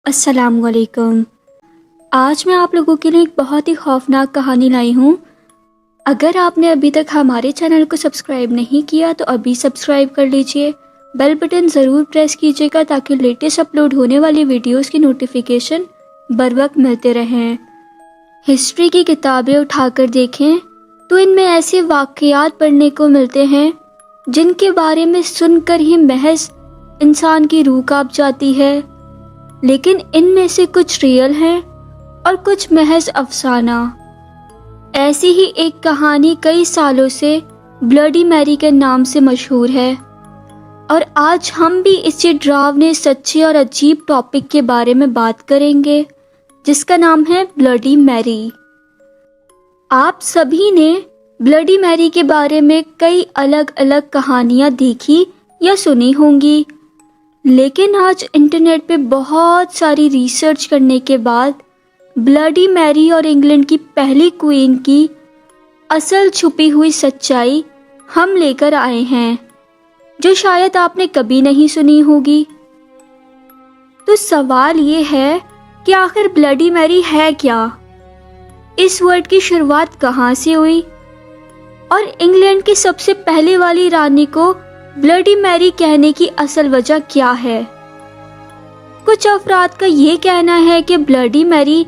السلام علیکم۔ آج میں آپ لوگوں کے لیے ایک بہت ہی خوفناک کہانی لائی ہوں۔ اگر آپ نے ابھی تک ہمارے چینل کو سبسکرائب نہیں کیا تو ابھی سبسکرائب کر لیجئے، بیل بٹن ضرور پریس کیجئے گا تاکہ لیٹسٹ اپلوڈ ہونے والی ویڈیوز کی نوٹیفیکیشن بروقت ملتے رہیں۔ ہسٹری کی کتابیں اٹھا کر دیکھیں تو ان میں ایسے واقعات پڑھنے کو ملتے ہیں جن کے بارے میں سن کر ہی محض انسان کی روح کانپ جاتی ہے، لیکن ان میں سے کچھ ریئل ہیں اور کچھ محض افسانہ۔ ایسی ہی ایک کہانی کئی سالوں سے بلڈی میری کے نام سے مشہور ہے، اور آج ہم بھی اسی ڈراونے، سچے اور عجیب ٹاپک کے بارے میں بات کریں گے جس کا نام ہے بلڈی میری۔ آپ سبھی نے بلڈی میری کے بارے میں کئی الگ الگ کہانیاں دیکھی یا سنی ہوں گی، لیکن آج انٹرنیٹ پہ بہت ساری ریسرچ کرنے کے بعد بلڈی میری اور انگلینڈ کی پہلی کوئین کی اصل چھپی ہوئی سچائی ہم لے کر آئے ہیں، جو شاید آپ نے کبھی نہیں سنی ہوگی۔ تو سوال یہ ہے کہ آخر بلڈی میری ہے کیا؟ اس ورڈ کی شروعات کہاں سے ہوئی؟ اور انگلینڈ کی سب سے پہلے والی رانی کو بلڈی میری کہنے کی اصل وجہ کیا ہے؟ کچھ افراد کا یہ کہنا ہے کہ بلڈی میری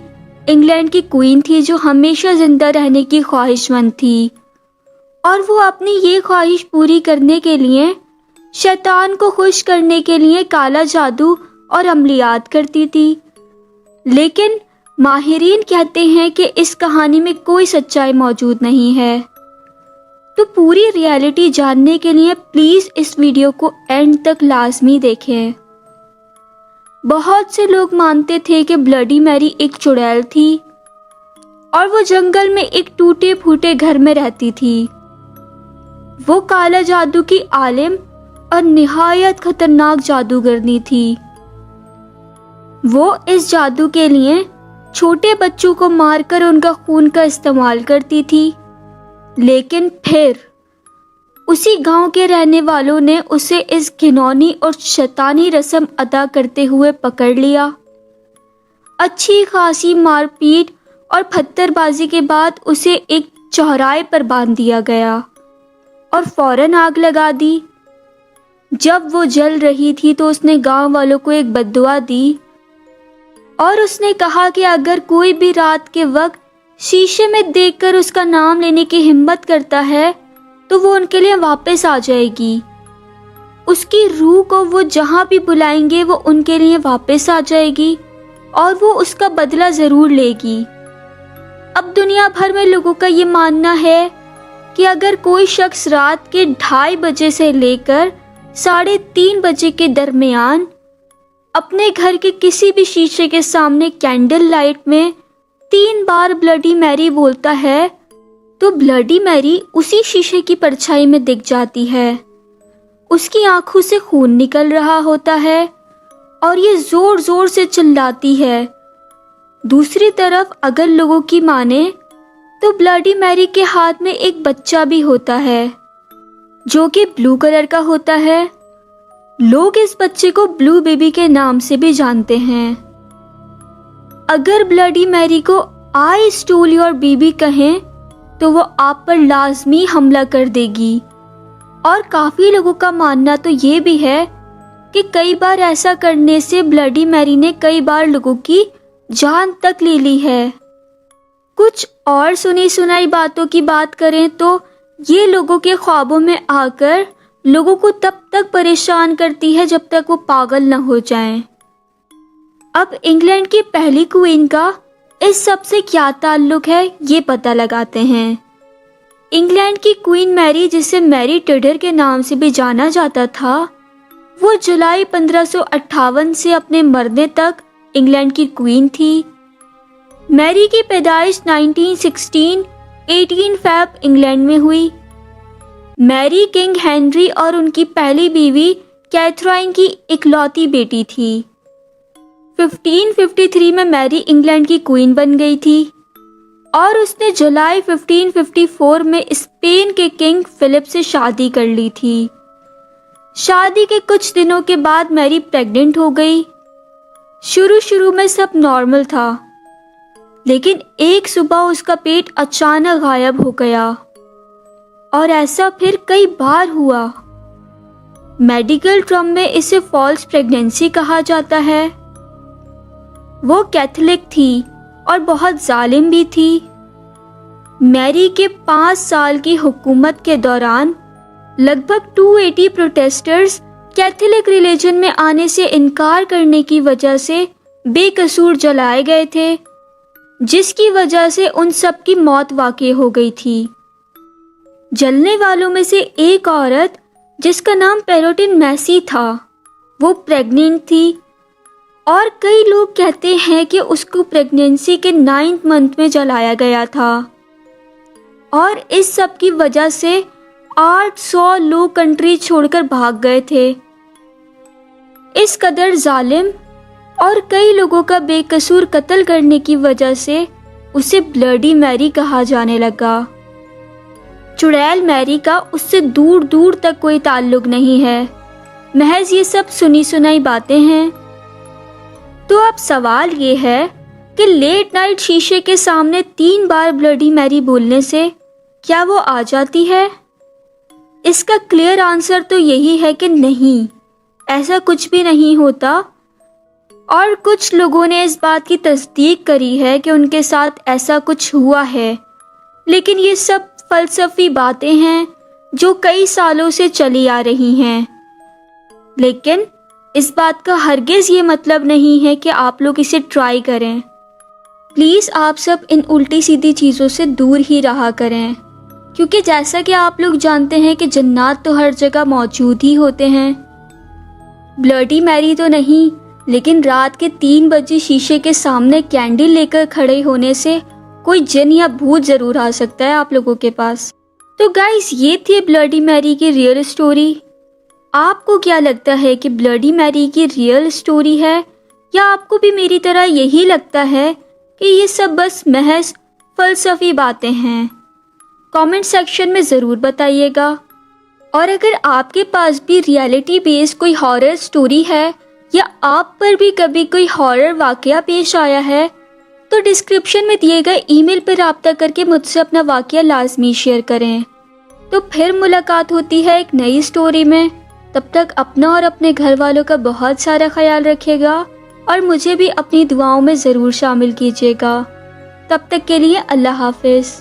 انگلینڈ کی کوئین تھی جو ہمیشہ زندہ رہنے کی خواہش مند تھی، اور وہ اپنی یہ خواہش پوری کرنے کے لیے شیطان کو خوش کرنے کے لیے کالا جادو اور عملیات کرتی تھی۔ لیکن ماہرین کہتے ہیں کہ اس کہانی میں کوئی سچائی موجود نہیں ہے۔ تو پوری ریالٹی جاننے کے لیے پلیز اس ویڈیو کو اینڈ تک لازمی دیکھیں۔ بہت سے لوگ مانتے تھے کہ بلڈی میری ایک چڑیل تھی اور وہ جنگل میں ایک ٹوٹے پھوٹے گھر میں رہتی تھی۔ وہ کالا جادو کی عالم اور نہایت خطرناک جادوگرنی تھی۔ وہ اس جادو کے لیے چھوٹے بچوں کو مار کر ان کا خون کا استعمال کرتی تھی، لیکن پھر اسی گاؤں کے رہنے والوں نے اسے اس گھناؤنی اور شیطانی رسم ادا کرتے ہوئے پکڑ لیا۔ اچھی خاصی مار پیٹ اور پتھر بازی کے بعد اسے ایک چوراہے پر باندھ دیا گیا اور فوراً آگ لگا دی۔ جب وہ جل رہی تھی تو اس نے گاؤں والوں کو ایک بد دعا دی، اور اس نے کہا کہ اگر کوئی بھی رات کے وقت شیشے میں دیکھ کر اس کا نام لینے کی ہمت کرتا ہے تو وہ ان کے لیے واپس آ جائے گی۔ اس کی روح کو وہ جہاں بھی بلائیں گے وہ ان کے لیے واپس آ جائے گی اور وہ اس کا بدلہ ضرور لے گی۔ اب دنیا بھر میں لوگوں کا یہ ماننا ہے کہ اگر کوئی شخص رات کے 2:30 بجے سے لے کر 3:30 بجے کے درمیان اپنے گھر کے کسی بھی شیشے کے سامنے کینڈل لائٹ میں 3 بار بلڈی میری بولتا ہے تو بلڈی میری اسی شیشے کی پرچھائی میں دکھ جاتی ہے۔ اس کی آنکھوں سے خون نکل رہا ہوتا ہے اور یہ زور زور سے چلاتی ہے۔ دوسری طرف اگر لوگوں کی مانے تو بلڈی میری کے ہاتھ میں ایک بچہ بھی ہوتا ہے جو کہ بلو کلر کا ہوتا ہے۔ لوگ اس بچے کو بلو بیبی کے نام سے بھی جانتے ہیں۔ اگر بلڈی میری کو آئی اسٹول یور بیبی کہیں تو وہ آپ پر لازمی حملہ کر دے گی، اور کافی لوگوں کا ماننا تو یہ بھی ہے کہ کئی بار ایسا کرنے سے بلڈی میری نے کئی بار لوگوں کی جان تک لے لی ہے۔ کچھ اور سنی سنائی باتوں کی بات کریں تو یہ لوگوں کے خوابوں میں آ کر لوگوں کو تب تک پریشان کرتی ہے جب تک وہ پاگل نہ ہو جائیں۔ اب انگلینڈ کی پہلی کوئین کا اس سب سے کیا تعلق ہے یہ پتہ لگاتے ہیں۔ انگلینڈ کی کوئین میری، جسے میری ٹڈر کے نام سے بھی جانا جاتا تھا، وہ جولائی 1558 سے اپنے مرنے تک انگلینڈ کی کوئین تھی۔ میری کی پیدائش 1916 18 فیب انگلینڈ میں ہوئی۔ میری کنگ ہنری اور ان کی پہلی بیوی کیتھرائن کی اکلوتی بیٹی تھی۔ 1553 میں میری انگلینڈ کی کوئین بن گئی تھی، اور اس نے جولائی 1554 میں اسپین کے کنگ فلپ سے شادی کر لی تھی۔ شادی کے کچھ دنوں کے بعد میری پریگننٹ ہو گئی۔ شروع میں سب نارمل تھا، لیکن ایک صبح اس کا پیٹ اچانک غائب ہو گیا، اور ایسا پھر کئی بار ہوا۔ میڈیکل ٹرم میں اسے فالس پریگنینسی کہا جاتا ہے۔ وہ کیتھولک تھی اور بہت ظالم بھی تھی۔ میری کے 5 سال کی حکومت کے دوران لگ بھگ 280 پروٹیسٹرز کیتھولک ریلیجن میں آنے سے انکار کرنے کی وجہ سے بے قصور جلائے گئے تھے، جس کی وجہ سے ان سب کی موت واقع ہو گئی تھی۔ جلنے والوں میں سے ایک عورت جس کا نام پیروٹن میسی تھا، وہ پریگننٹ تھی، اور کئی لوگ کہتے ہیں کہ اس کو پریگنینسی کے 9th منتھ میں جلایا گیا تھا، اور اس سب کی وجہ سے 800 لوگ کنٹری چھوڑ کر بھاگ گئے تھے۔ اس قدر ظالم اور کئی لوگوں کا بے قصور قتل کرنے کی وجہ سے اسے بلڈی میری کہا جانے لگا۔ چڑیل میری کا اس سے دور دور تک کوئی تعلق نہیں ہے، محض یہ سب سنی سنائی باتیں ہیں۔ تو اب سوال یہ ہے کہ لیٹ نائٹ شیشے کے سامنے 3 بار بلڈی میری بولنے سے کیا وہ آ جاتی ہے؟ اس کا کلیئر آنسر تو یہی ہے کہ نہیں، ایسا کچھ بھی نہیں ہوتا، اور کچھ لوگوں نے اس بات کی تصدیق کری ہے کہ ان کے ساتھ ایسا کچھ ہوا ہے، لیکن یہ سب فلسفی باتیں ہیں جو کئی سالوں سے چلی آ رہی ہیں۔ لیکن اس بات کا ہرگز یہ مطلب نہیں ہے کہ آپ لوگ اسے ٹرائی کریں۔ پلیز آپ سب ان الٹی سیدھی چیزوں سے دور ہی رہا کریں، کیونکہ جیسا کہ آپ لوگ جانتے ہیں کہ جنات تو ہر جگہ موجود ہی ہوتے ہیں۔ بلڈی میری تو نہیں، لیکن رات کے 3 بجے شیشے کے سامنے کینڈل لے کر کھڑے ہونے سے کوئی جن یا بھوت ضرور آ سکتا ہے آپ لوگوں کے پاس۔ تو گائز، یہ تھی بلڈی میری کی ریئل سٹوری۔ آپ کو کیا لگتا ہے کہ بلڈی میری کی ریئل سٹوری ہے، یا آپ کو بھی میری طرح یہی لگتا ہے کہ یہ سب بس محض فلسفی باتیں ہیں؟ کامنٹ سیکشن میں ضرور بتائیے گا۔ اور اگر آپ کے پاس بھی ریئلٹی بیس کوئی ہارر سٹوری ہے، یا آپ پر بھی کبھی کوئی ہارر واقعہ پیش آیا ہے، تو ڈسکرپشن میں دیے گئے ای میل پر رابطہ کر کے مجھ سے اپنا واقعہ لازمی شیئر کریں۔ تو پھر ملاقات ہوتی ہے ایک نئی سٹوری میں۔ تب تک اپنا اور اپنے گھر والوں کا بہت سارا خیال رکھیے گا، اور مجھے بھی اپنی دعاؤں میں ضرور شامل کیجیے گا۔ تب تک کے لیے اللہ حافظ۔